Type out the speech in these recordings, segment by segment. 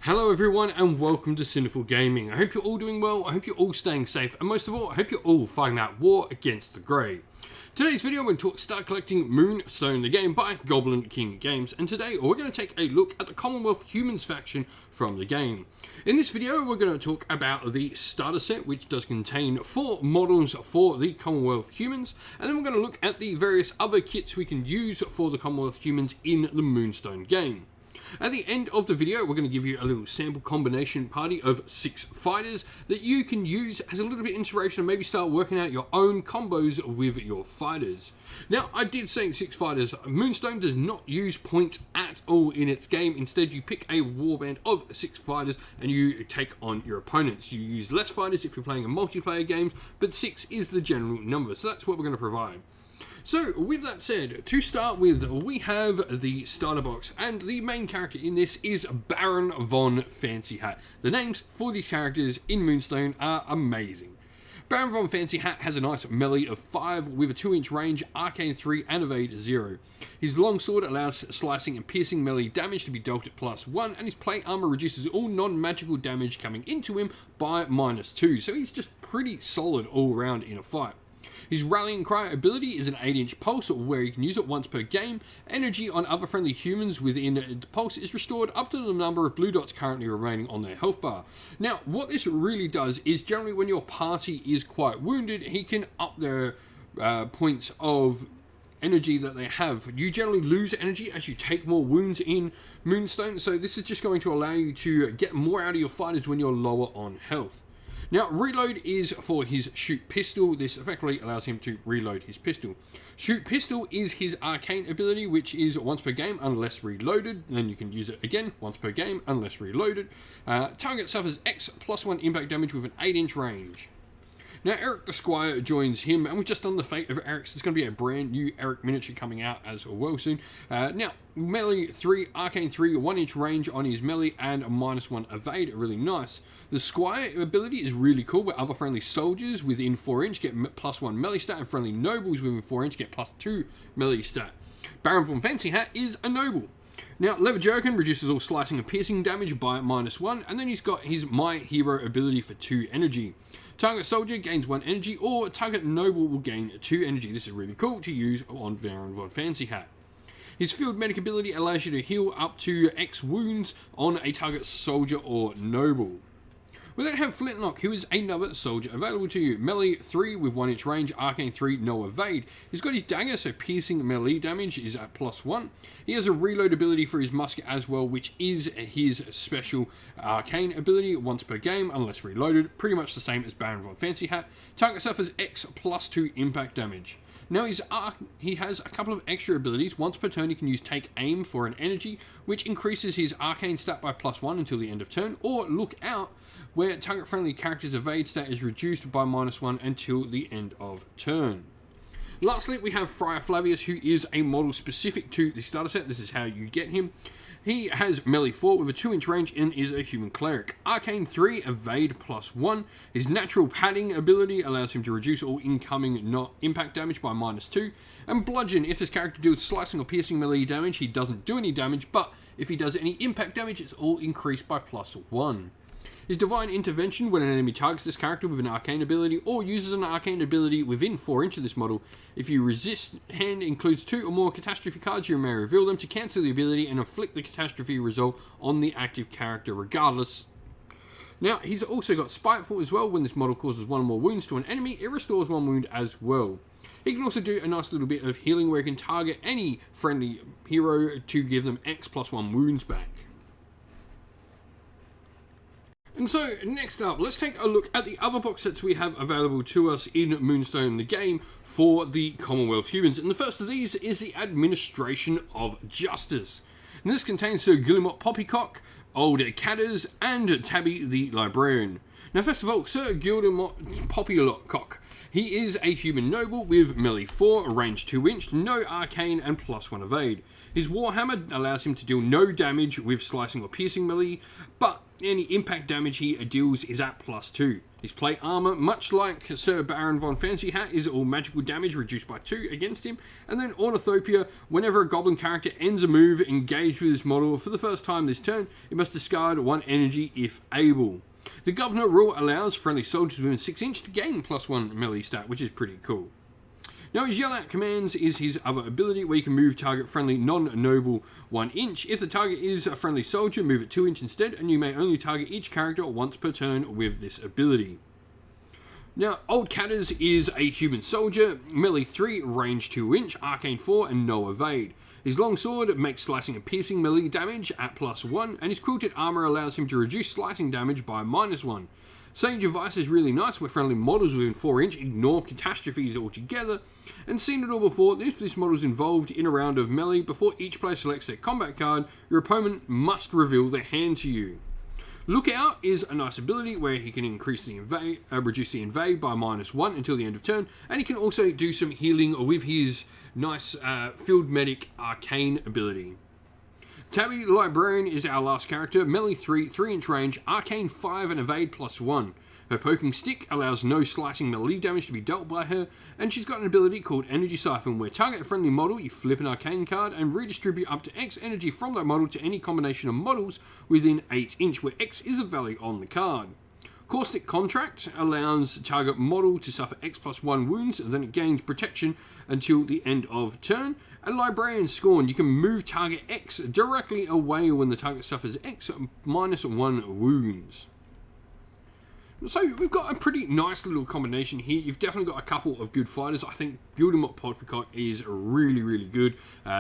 Hello everyone and welcome to Sinful Gaming. I hope you're all doing well, I hope you're all staying safe, and most of all, I hope you're all fighting that war against the grey. Today's video we're going to start collecting Moonstone, the game by Goblin King Games, and today we're going to take a look at the Commonwealth Humans faction from the game. In this video we're going to talk about the starter set, which does contain 4 models for the Commonwealth Humans, and then we're going to look at the various other kits we can use for the Commonwealth Humans in the Moonstone game. At the end of the video, we're going to give you a little sample combination party of 6 fighters that you can use as a little bit of inspiration and maybe start working out your own combos with your fighters. Now, I did say 6 fighters. Moonstone does not use points at all in its game. Instead, you pick a warband of 6 fighters and you take on your opponents. You use less fighters if you're playing a multiplayer game, but 6 is the general number, so that's what we're going to provide. So, with that said, to start with, we have the starter box, and the main character in this is Baron von Fancy Hat. The names for these characters in Moonstone are amazing. Baron von Fancy Hat has a nice melee of 5 with a 2-inch range, arcane 3 and evade 0. His longsword allows slicing and piercing melee damage to be dealt at +1, and his plate armor reduces all non-magical damage coming into him by -2, so he's just pretty solid all round in a fight. His Rallying Cry ability is an 8-inch pulse where you can use it once per game. Energy on other friendly humans within the pulse is restored up to the number of blue dots currently remaining on their health bar. Now, what this really does is generally when your party is quite wounded, he can up their points of energy that they have. You generally lose energy as you take more wounds in Moonstone, so this is just going to allow you to get more out of your fighters when you're lower on health. Now, reload is for his shoot pistol. This effectively allows him to reload his pistol. Shoot pistol is his arcane ability, which is once per game unless reloaded. Then you can use it again once per game unless reloaded. Target suffers X +1 impact damage with an 8-inch range. Now, Eric the Squire joins him, and we've just done the fate of Eric's. There's going to be a brand new Eric miniature coming out as well soon. Now, melee 3, arcane 3, 1-inch range on his melee, and a -1 evade. Really nice. The Squire ability is really cool, where other friendly soldiers within 4-inch get +1 melee stat, and friendly nobles within 4-inch get +2 melee stat. Baron von Fancy Hat is a noble. Now, Leather Jerkin reduces all slicing and piercing damage by -1, and then he's got his My Hero ability for 2 energy. Target Soldier gains 1 energy, or Target Noble will gain 2 energy. This is really cool to use on Baron von Fancy Hat. His Field Medic ability allows you to heal up to X wounds on a target soldier or noble. We then have Flintlock, who is another soldier available to you. Melee 3 with 1-inch range, arcane 3, no evade. He's got his dagger, so piercing melee damage is at +1. He has a reload ability for his musket as well, which is his special arcane ability once per game, unless reloaded. Pretty much the same as Baron von Fancy Hat. Target suffers X +2 impact damage. Now he has a couple of extra abilities. Once per turn he can use Take Aim for an energy, which increases his arcane stat by +1 until the end of turn, or Look Out, where target friendly character's evade stat is reduced by -1 until the end of turn. Lastly, we have Friar Flavius, who is a model specific to the starter set. This is how you get him. He has melee 4 with a 2-inch range and is a human cleric. Arcane 3, evade +1. His natural padding ability allows him to reduce all incoming not impact damage by -2. And bludgeon, if this character deals slicing or piercing melee damage, he doesn't do any damage, but if he does any impact damage, it's all increased by +1. His Divine Intervention, when an enemy targets this character with an arcane ability or uses an arcane ability within 4-inch of this model, if you resist, hand includes 2 or more catastrophe cards, you may reveal them to cancel the ability and inflict the catastrophe result on the active character regardless. Now, he's also got Spiteful as well. When this model causes 1 or more wounds to an enemy, it restores 1 wound as well. He can also do a nice little bit of healing where he can target any friendly hero to give them X +1 wounds back. And so, next up, let's take a look at the other box sets we have available to us in Moonstone, the game, for the Commonwealth Humans. And the first of these is the Administration of Justice. And this contains Sir Guillemot Poppycock, Old Cadders, and Tabby the Librarian. Now, first of all, Sir Guillemot Poppycock. He is a human noble with melee 4, range 2-inch, no arcane, and +1 evade. His Warhammer allows him to deal no damage with slicing or piercing melee, but any impact damage he deals is at +2. His plate armor, much like Sir Baron von Fancy Hat, is all magical damage reduced by 2 against him. And then Ornithopia, whenever a goblin character ends a move engaged with this model for the first time this turn, it must discard 1 energy if able. The Governor rule allows friendly soldiers within 6 inch to gain +1 melee stat, which is pretty cool. Now, his Yell Out Commands is his other ability where you can move target friendly non-noble 1 inch. If the target is a friendly soldier, move it 2 inch instead, and you may only target each character once per turn with this ability. Now, Old Catters is a human soldier, melee 3, range 2 inch, arcane 4, and no evade. His longsword makes slicing and piercing melee damage at +1, and his quilted armor allows him to reduce slicing damage by -1. Sage Advice is really nice where friendly models within 4 inch ignore catastrophes altogether, and seen it all before, if this model is involved in a round of melee, before each player selects their combat card, your opponent must reveal their hand to you. Lookout is a nice ability where he can reduce the invade by -1 until the end of turn, and he can also do some healing with his nice Field Medic Arcane ability. Tabby Librarian is our last character, melee 3, 3 inch range, arcane 5 and evade +1. Her poking stick allows no slicing melee damage to be dealt by her, and she's got an ability called Energy Siphon, where target a friendly model, you flip an arcane card and redistribute up to X energy from that model to any combination of models within 8 inch, where X is a value on the card. Caustic Contract allows target model to suffer X +1 wounds, and then it gains protection until the end of turn. And Librarian Scorn, you can move target X directly away when the target suffers X -1 wounds. So we've got a pretty nice little combination here. You've definitely got a couple of good fighters. I think Gildemort Poppycock is really, really good.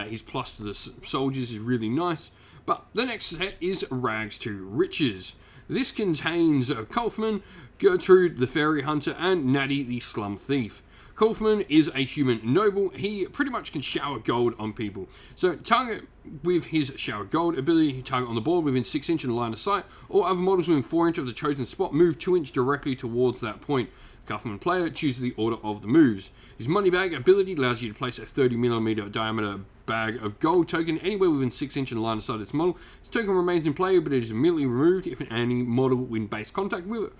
His plus to the soldiers is really nice. But the next set is Rags to Riches. This contains Kolfman, Gertrude the Fairy Hunter, and Natty the Slum Thief. Kolfman is a human noble. He pretty much can shower gold on people. So target with his shower gold ability, he target on the board within 6 inch in line of sight, or other models within 4 inch of the chosen spot move 2 inch directly towards that point. Kolfman player chooses the order of the moves. His money bag ability allows you to place a 30mm diameter bag of gold token anywhere within 6 inch in line of sight of its model. This token remains in play, but it is immediately removed if any model in base contact with it.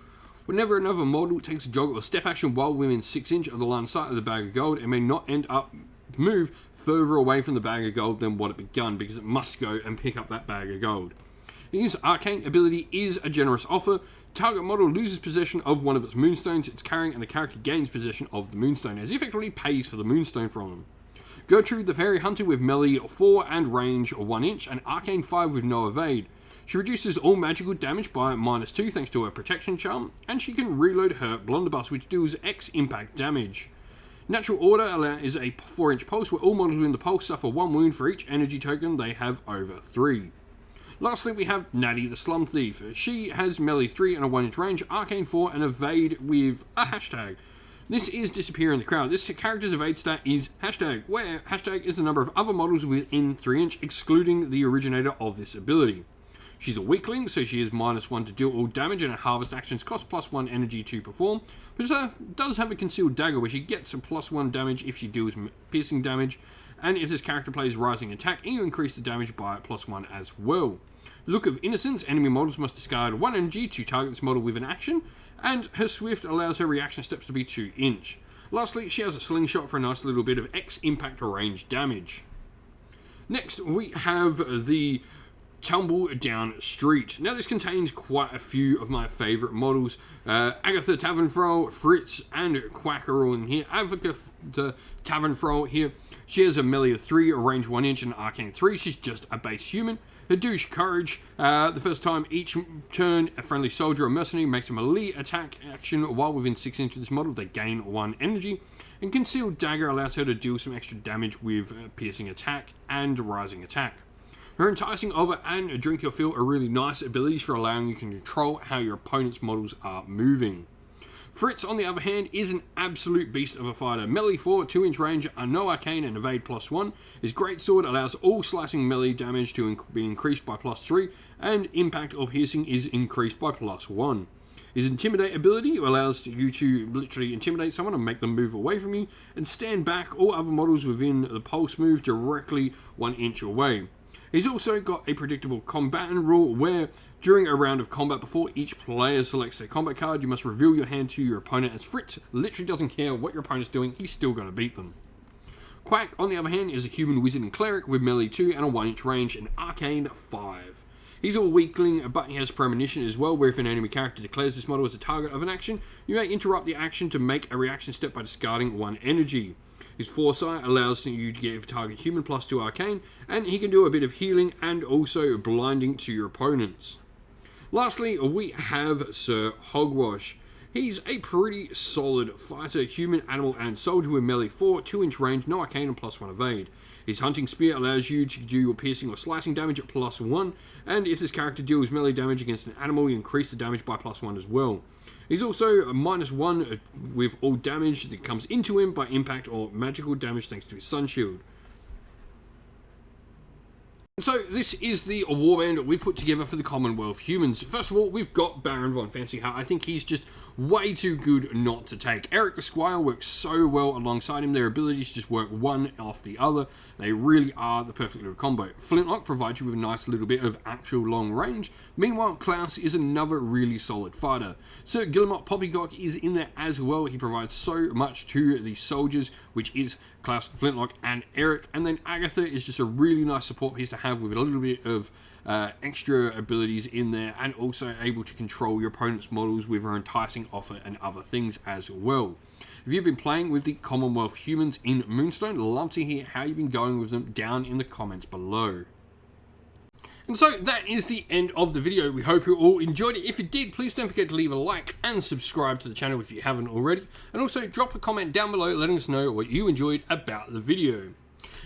Whenever another model takes a jog or step action while within 6 inch of the line of sight of the bag of gold, it may not end up move further away from the bag of gold than what it begun, because it must go and pick up that bag of gold. His arcane ability is a generous offer. Target model loses possession of one of its moonstones it's carrying, and the character gains possession of the moonstone, as effectively pays for the moonstone from them. Gertrude the Fairy Hunter with melee 4 and range 1 inch, and arcane 5 with no evade. She reduces all magical damage by -2 thanks to her protection charm, and she can reload her blunderbuss, which deals X impact damage. Natural Order is a 4 inch pulse where all models within the pulse suffer 1 wound for each energy token they have over 3. Lastly, we have Natty the Slum Thief. She has melee 3 and a 1 inch range, arcane 4 and evade with a hashtag. This is Disappear in the Crowd. This character's evade stat is hashtag, where hashtag is the number of other models within 3 inch, excluding the originator of this ability. She's a weakling, so she is -1 to deal all damage, and her harvest actions cost +1 energy to perform. But she does have a concealed dagger, where she gets a +1 damage if she deals piercing damage, and if this character plays rising attack, you increase the damage by +1 as well. Look of Innocence, enemy models must discard 1 energy to target this model with an action, and her Swift allows her reaction steps to be 2 inch. Lastly, she has a slingshot for a nice little bit of X impact range damage. Next, we have the Tumble Down Street. Now, this contains quite a few of my favourite models. Agatha Tavernfrow, Fritz, and Quack are all in here. Agatha Tavernfrow here, she has a melee of 3, a range 1 inch, and an arcane 3. She's just a base human. Her Douche Courage, the first time each turn a friendly soldier or mercenary makes a melee attack action while within 6 inches of this model, they gain 1 energy. And Concealed Dagger allows her to deal some extra damage with piercing attack and rising attack. Her Enticing Over and Drink Your Fill are really nice abilities for allowing you to control how your opponent's models are moving. Fritz, on the other hand, is an absolute beast of a fighter. Melee 4, 2 inch range, no arcane, and evade +1. His greatsword allows all slicing melee damage to be increased by +3, and impact or piercing is increased by +1. His Intimidate ability allows you to literally intimidate someone and make them move away from you, and stand back all other models within the pulse move directly 1 inch away. He's also got a predictable combatant rule where During a round of combat, before each player selects their combat card, you must reveal your hand to your opponent, as Fritz literally doesn't care what your opponent's doing, he's still going to beat them. Quack, on the other hand, is a human wizard and cleric with melee 2 and a 1-inch range and arcane 5. He's a weakling, but he has premonition as well, where if an enemy character declares this model as a target of an action, you may interrupt the action to make a reaction step by discarding 1 energy. His foresight allows you to give target human +2 arcane, and he can do a bit of healing and also blinding to your opponents. Lastly, we have Sir Hogwash. He's a pretty solid fighter, human, animal, and soldier with melee 4, 2-inch range, no arcane, and +1 evade. His hunting spear allows you to do piercing or slicing damage at +1, and if this character deals melee damage against an animal, you increase the damage by +1 as well. He's also a -1 with all damage that comes into him by impact or magical damage thanks to his sun shield. So this is the warband we put together for the Commonwealth humans. First of all, we've got Baron von Fancyheart. I think he's just way too good not to take. Eric the Squire works so well alongside him. Their abilities just work one off the other. They really are the perfect little combo. Flintlock provides you with a nice little bit of actual long range. Meanwhile, Klaus is another really solid fighter. Sir Guillemot Poppycock is in there as well. He provides so much to the soldiers, which is Klaus, Flintlock, and Eric. And then Agatha is just a really nice support piece to have with a little bit of extra abilities in there, and also able to control your opponent's models with her enticing offer and other things as well. If you've been playing with the Commonwealth humans in Moonstone, love to hear how you've been going with them down in the comments below. And so that is the end of the video. We hope you all enjoyed it. If you did, please don't forget to leave a like and subscribe to the channel if you haven't already. And also drop a comment down below letting us know what you enjoyed about the video.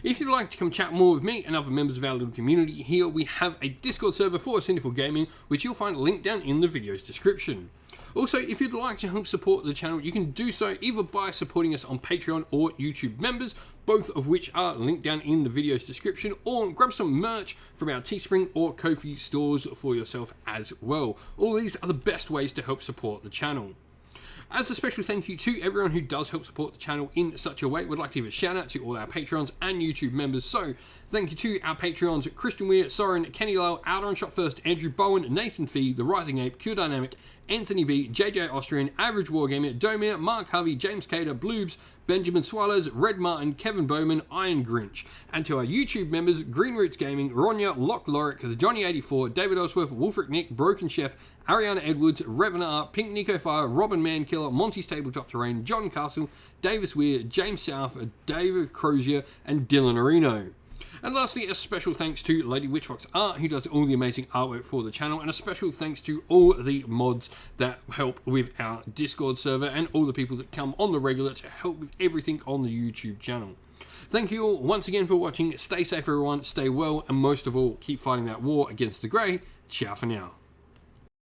If you'd like to come chat more with me and other members of our little community here, we have a Discord server for Sinful Gaming, which you'll find linked down in the video's description. Also, if you'd like to help support the channel, you can do so either by supporting us on Patreon or YouTube members, both of which are linked down in the video's description, or grab some merch from our Teespring or Ko-fi stores for yourself as well. All these are the best ways to help support the channel. As a special thank you to everyone who does help support the channel in such a way, we'd like to give a shout out to all our Patreons and YouTube members. So, thank you to our Patreons, Christian Weir, Soren, Kenny Lyle, Out on Shot First, Andrew Bowen, Nathan Fee, The Rising Ape, Q Dynamic, Anthony B, JJ Austrian, Average Wargamer, Domir, Mark Harvey, James Cater, Bloobs, Benjamin Swallows, Red Martin, Kevin Bowman, Iron Grinch. And to our YouTube members, Green Roots Gaming, Ronya, Lock Lorick, The Johnny84, David Ellsworth, Wolfric Nick, Broken Chef, Ariana Edwards, Revenar, Pink Nico Fire, Robin Mankiller, Monty's Tabletop Terrain, John Castle, Davis Weir, James South, David Crozier, and Dylan Areno. And lastly, a special thanks to Lady Witchfox Art, who does all the amazing artwork for the channel, and a special thanks to all the mods that help with our Discord server, and all the people that come on the regular to help with everything on the YouTube channel. Thank you all once again for watching. Stay safe everyone, stay well, and most of all, keep fighting that war against the grey. Ciao for now.